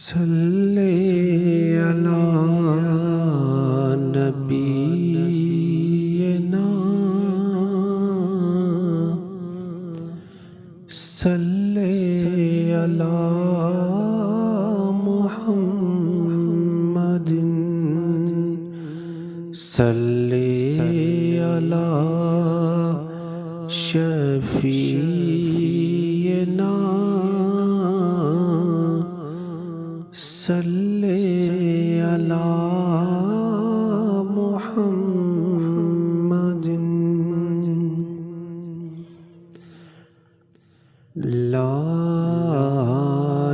صلی علی نبینا صلی علی محمد صلی علی شفیعنا صلی علی محمد لا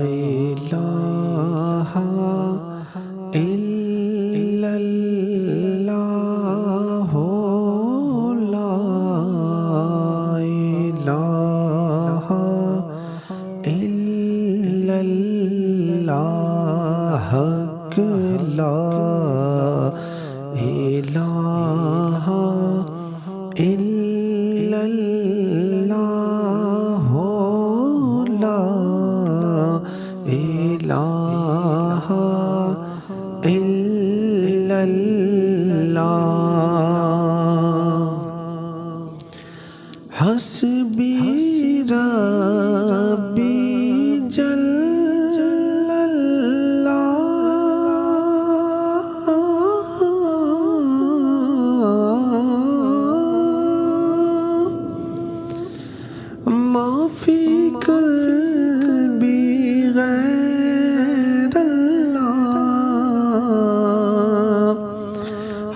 الہ الا اللہ لا الہ الا اللہ لا الہ الا اللہ لا الہ الا اللہ حسبی ربی جل فی قلبی غیر اللہ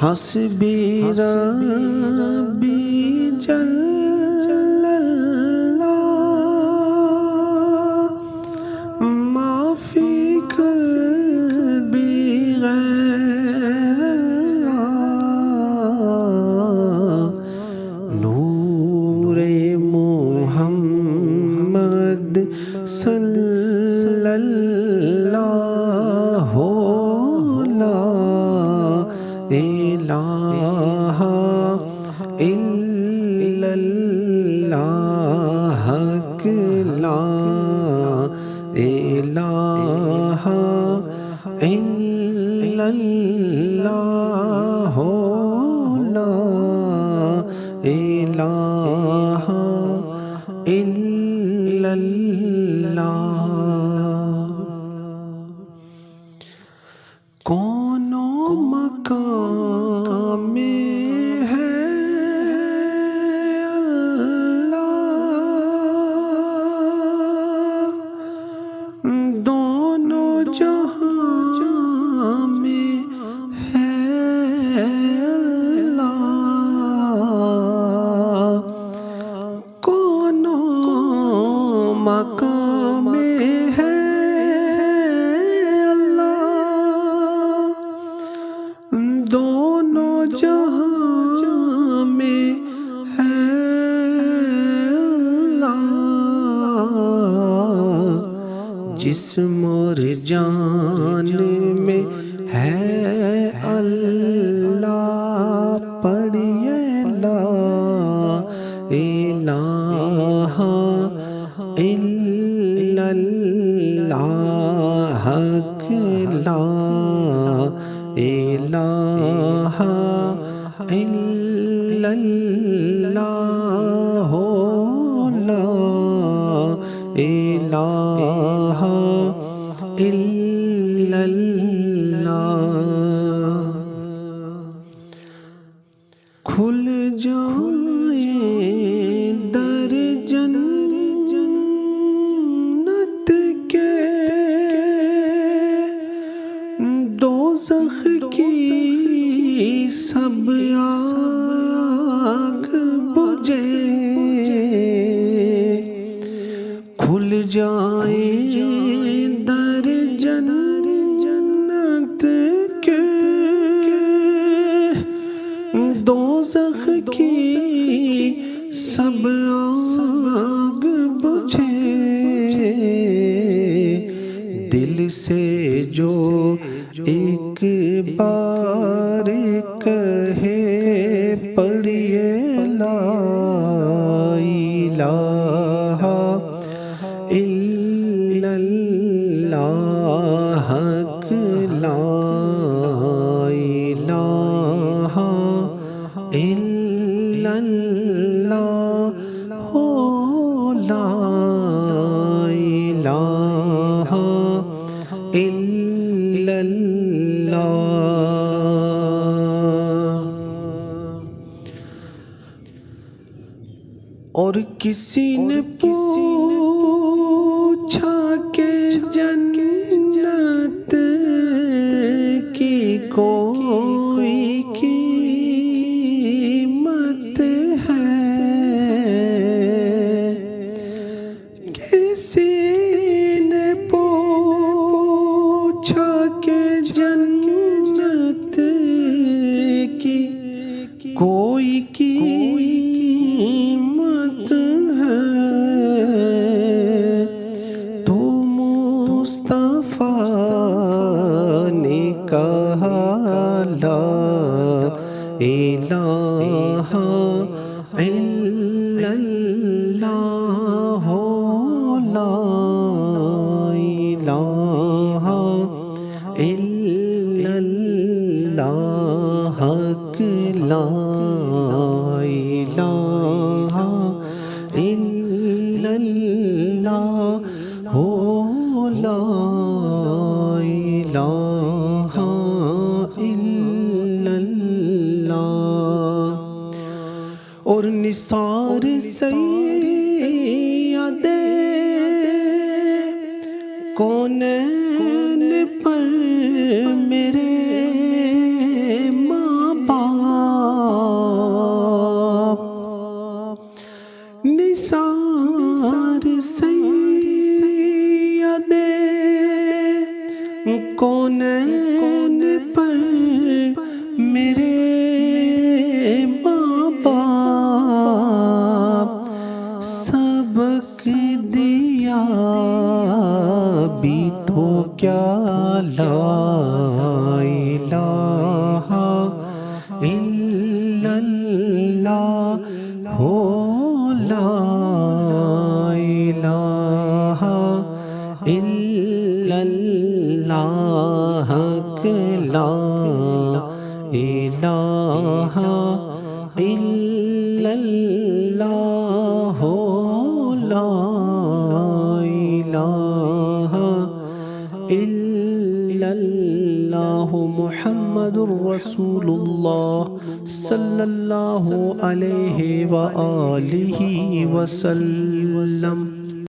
حسبی ربی جل اللہ ما فی قلبی غیر اللہ نور محمد صلی اللہ لا الہ الا اللہ لا الہ الا اللہ لا الہ الا اللہ کونوں مقام میں ہے اللہ دونوں جہاں میں ہے اللہ کونوں مقام میں ہے دونوں جہاں میں ہے اللہ جسم اور جان میں ہے اللہ پڑھیے لا الہ الا اللہ لا الہ الا اللہ لا الہ الا اللہ کھل جائیں در جنت کے دوزخ کی سب آگ بجھے کھل جائیں در جنت کے دوزخ کی سب آگ بجھے دل سے جو ایک بار کہے پڑھیے لا الہ الا اللہ اور کسی نے پوچھا کہ جنت کی کوئی قیمت ہے؟ کسی نے پوچھا کہ جنت کی کوئی قیمت ہے؟ تو مصطفیٰ نے کہا لا الہ الا اللہ، لا الہ الا اللہ، حق لا الہ الا اللہ، لا الہ الا اللہ۔ اور نثار سید کونین پر میرے ماں باپ، نثار سید کونین پر میرے ماں باپ، سبق دیا بھی تو کیا لا الہ الا اللہ، لا الہ الا اللہ، حق لا الہ الا اللہ، لا الہ الا اللہ، محمد رسول اللہ صلی اللہ علیہ وآلہ وسلم۔